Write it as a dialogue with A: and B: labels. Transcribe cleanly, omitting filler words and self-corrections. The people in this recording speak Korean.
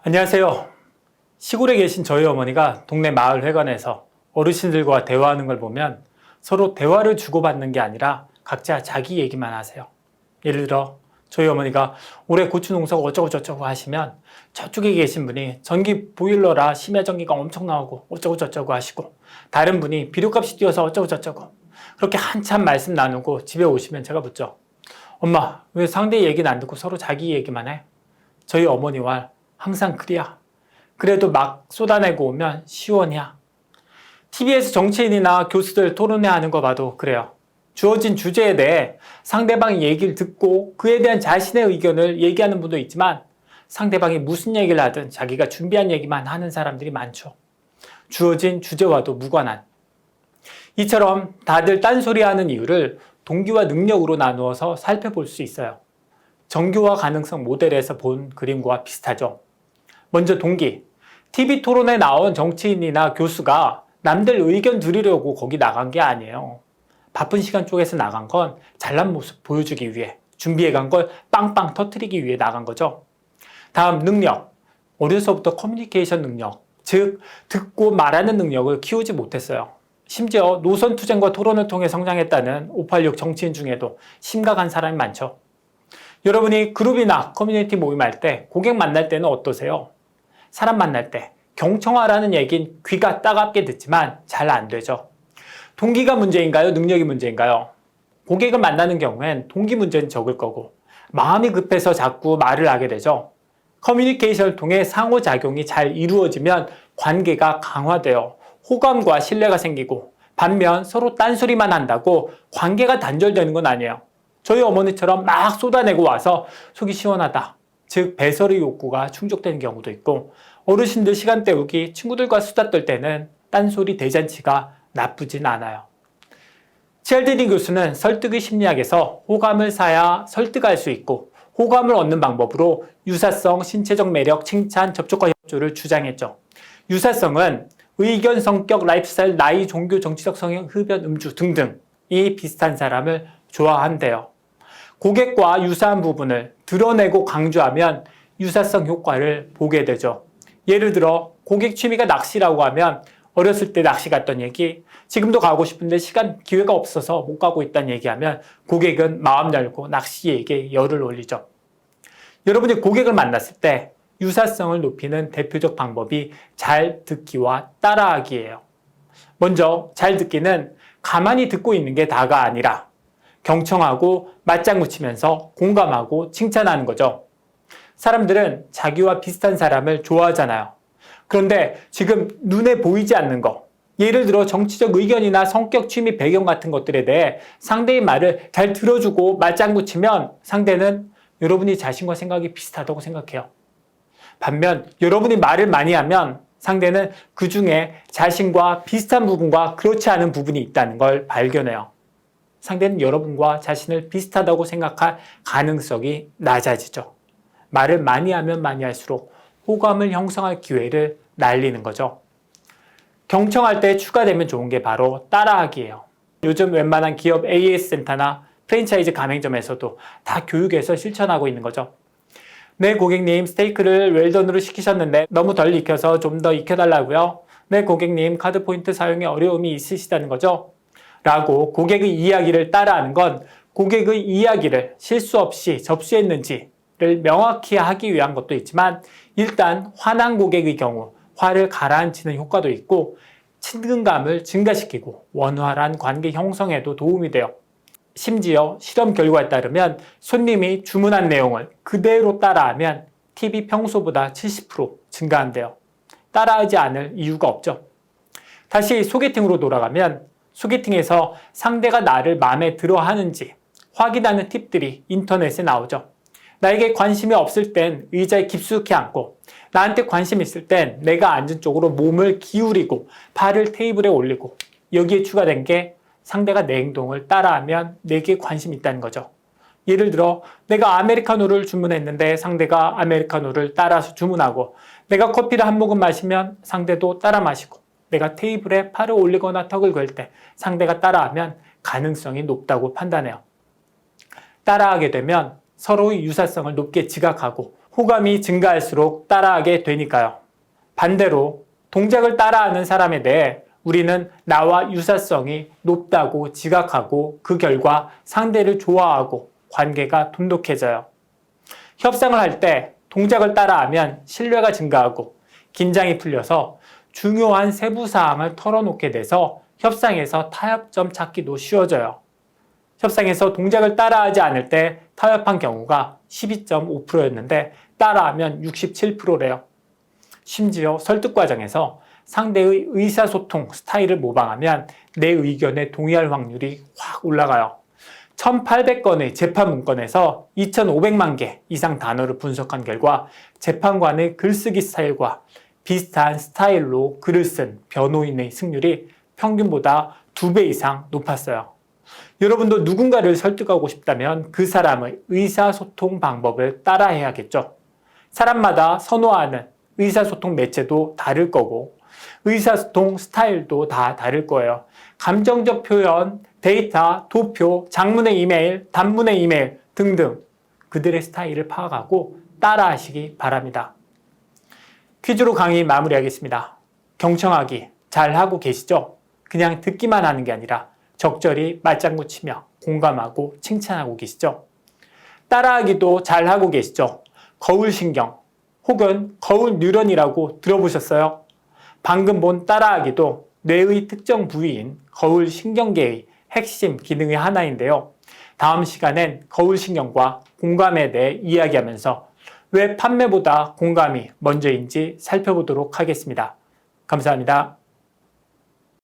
A: 안녕하세요. 시골에 계신 저희 어머니가 동네 마을 회관에서 어르신들과 대화하는 걸 보면 서로 대화를 주고받는 게 아니라 각자 자기 얘기만 하세요. 예를 들어 저희 어머니가 올해 고추 농사가 어쩌고 저쩌고 하시면 저쪽에 계신 분이 전기 보일러라 심야 전기가 엄청 나오고 어쩌고 저쩌고 하시고, 다른 분이 비료값이 뛰어서 어쩌고 저쩌고, 그렇게 한참 말씀 나누고 집에 오시면 제가 묻죠. 엄마, 왜 상대 얘기는 안 듣고 서로 자기 얘기만 해? 저희 어머니와 항상 그래야. 그래도 막 쏟아내고 오면 시원이야. TV에서 정치인이나 교수들 토론회 하는 거 봐도 그래요. 주어진 주제에 대해 상대방의 얘기를 듣고 그에 대한 자신의 의견을 얘기하는 분도 있지만, 상대방이 무슨 얘기를 하든 자기가 준비한 얘기만 하는 사람들이 많죠. 주어진 주제와도 무관한. 이처럼 다들 딴소리하는 이유를 동기와 능력으로 나누어서 살펴볼 수 있어요. 정교와 가능성 모델에서 본 그림과 비슷하죠. 먼저 동기. TV 토론에 나온 정치인이나 교수가 남들 의견 들으려고 거기 나간 게 아니에요. 바쁜 시간 쪽에서 나간 건 잘난 모습 보여주기 위해, 준비해간 걸 빵빵 터뜨리기 위해 나간 거죠. 다음 능력. 어려서부터 커뮤니케이션 능력, 즉 듣고 말하는 능력을 키우지 못했어요. 심지어 노선투쟁과 토론을 통해 성장했다는 586 정치인 중에도 심각한 사람이 많죠. 여러분이 그룹이나 커뮤니티 모임할 때, 고객 만날 때는 어떠세요? 사람 만날 때 경청하라는 얘긴 귀가 따갑게 듣지만 잘 안 되죠. 동기가 문제인가요? 능력이 문제인가요? 고객을 만나는 경우엔 동기 문제는 적을 거고, 마음이 급해서 자꾸 말을 하게 되죠. 커뮤니케이션을 통해 상호작용이 잘 이루어지면 관계가 강화돼요. 호감과 신뢰가 생기고, 반면 서로 딴소리만 한다고 관계가 단절되는 건 아니에요. 저희 어머니처럼 막 쏟아내고 와서 속이 시원하다, 즉 배설의 욕구가 충족되는 경우도 있고, 어르신들 시간 때우기, 친구들과 수다 떨 때는 딴소리 대잔치가 나쁘진 않아요. 치알디니 교수는 설득의 심리학에서 호감을 사야 설득할 수 있고, 호감을 얻는 방법으로 유사성, 신체적 매력, 칭찬, 접촉과 협조를 주장했죠. 유사성은 의견, 성격, 라이프스타일, 나이, 종교, 정치적 성향, 흡연, 음주 등등이 비슷한 사람을 좋아한대요. 고객과 유사한 부분을 드러내고 강조하면 유사성 효과를 보게 되죠. 예를 들어 고객 취미가 낚시라고 하면 어렸을 때 낚시 갔던 얘기, 지금도 가고 싶은데 시간, 기회가 없어서 못 가고 있다는 얘기하면 고객은 마음 열고 낚시에게 열을 올리죠. 여러분이 고객을 만났을 때 유사성을 높이는 대표적 방법이 잘 듣기와 따라하기예요. 먼저 잘 듣기는 가만히 듣고 있는 게 다가 아니라 경청하고 맞장구 치면서 공감하고 칭찬하는 거죠. 사람들은 자기와 비슷한 사람을 좋아하잖아요. 그런데 지금 눈에 보이지 않는 거, 예를 들어 정치적 의견이나 성격, 취미, 배경 같은 것들에 대해 상대의 말을 잘 들어주고 맞장구 치면 상대는 여러분이 자신과 생각이 비슷하다고 생각해요. 반면 여러분이 말을 많이 하면 상대는 그 중에 자신과 비슷한 부분과 그렇지 않은 부분이 있다는 걸 발견해요. 상대는 여러분과 자신을 비슷하다고 생각할 가능성이 낮아지죠. 말을 많이 하면 많이 할수록 호감을 형성할 기회를 날리는 거죠. 경청할 때 추가되면 좋은 게 바로 따라하기예요. 요즘 웬만한 기업 AS 센터나 프랜차이즈 가맹점에서도 다 교육에서 실천하고 있는 거죠. 네, 고객님, 스테이크를 웰던으로 시키셨는데 너무 덜 익혀서 좀 더 익혀달라고요. 네, 고객님, 카드 포인트 사용에 어려움이 있으시다는 거죠. 라고 고객의 이야기를 따라하는 건 고객의 이야기를 실수 없이 접수했는지를 명확히 하기 위한 것도 있지만, 일단 화난 고객의 경우 화를 가라앉히는 효과도 있고, 친근감을 증가시키고 원활한 관계 형성에도 도움이 돼요. 심지어 실험 결과에 따르면 손님이 주문한 내용을 그대로 따라하면 팁이 평소보다 70% 증가한대요. 따라하지 않을 이유가 없죠. 다시 소개팅으로 돌아가면, 소개팅에서 상대가 나를 마음에 들어 하는지 확인하는 팁들이 인터넷에 나오죠. 나에게 관심이 없을 땐 의자에 깊숙이 앉고, 나한테 관심 있을 땐 내가 앉은 쪽으로 몸을 기울이고 발을 테이블에 올리고, 여기에 추가된 게 상대가 내 행동을 따라하면 내게 관심이 있다는 거죠. 예를 들어 내가 아메리카노를 주문했는데 상대가 아메리카노를 따라서 주문하고, 내가 커피를 한 모금 마시면 상대도 따라 마시고, 내가 테이블에 팔을 올리거나 턱을 걸 때 상대가 따라하면 가능성이 높다고 판단해요. 따라하게 되면 서로의 유사성을 높게 지각하고 호감이 증가할수록 따라하게 되니까요. 반대로 동작을 따라하는 사람에 대해 우리는 나와 유사성이 높다고 지각하고 그 결과 상대를 좋아하고 관계가 돈독해져요. 협상을 할 때 동작을 따라하면 신뢰가 증가하고 긴장이 풀려서 중요한 세부사항을 털어놓게 돼서 협상에서 타협점 찾기도 쉬워져요. 협상에서 동작을 따라하지 않을 때 타협한 경우가 12.5%였는데 따라하면 67%래요. 심지어 설득 과정에서 상대의 의사소통 스타일을 모방하면 내 의견에 동의할 확률이 확 올라가요. 1,800건의 재판 문건에서 2,500만 개 이상 단어를 분석한 결과 재판관의 글쓰기 스타일과 비슷한 스타일로 글을 쓴 변호인의 승률이 평균보다 2배 이상 높았어요. 여러분도 누군가를 설득하고 싶다면 그 사람의 의사소통 방법을 따라해야겠죠. 사람마다 선호하는 의사소통 매체도 다를 거고 의사소통 스타일도 다 다를 거예요. 감정적 표현, 데이터, 도표, 장문의 이메일, 단문의 이메일 등등 그들의 스타일을 파악하고 따라하시기 바랍니다. 퀴즈로 강의 마무리하겠습니다. 경청하기 잘하고 계시죠? 그냥 듣기만 하는 게 아니라 적절히 맞장구 치며 공감하고 칭찬하고 계시죠? 따라하기도 잘하고 계시죠? 거울신경 혹은 거울 뉴런이라고 들어보셨어요? 방금 본 따라하기도 뇌의 특정 부위인 거울신경계의 핵심 기능의 하나인데요. 다음 시간엔 거울신경과 공감에 대해 이야기하면서 왜 판매보다 공감이 먼저인지 살펴보도록 하겠습니다. 감사합니다.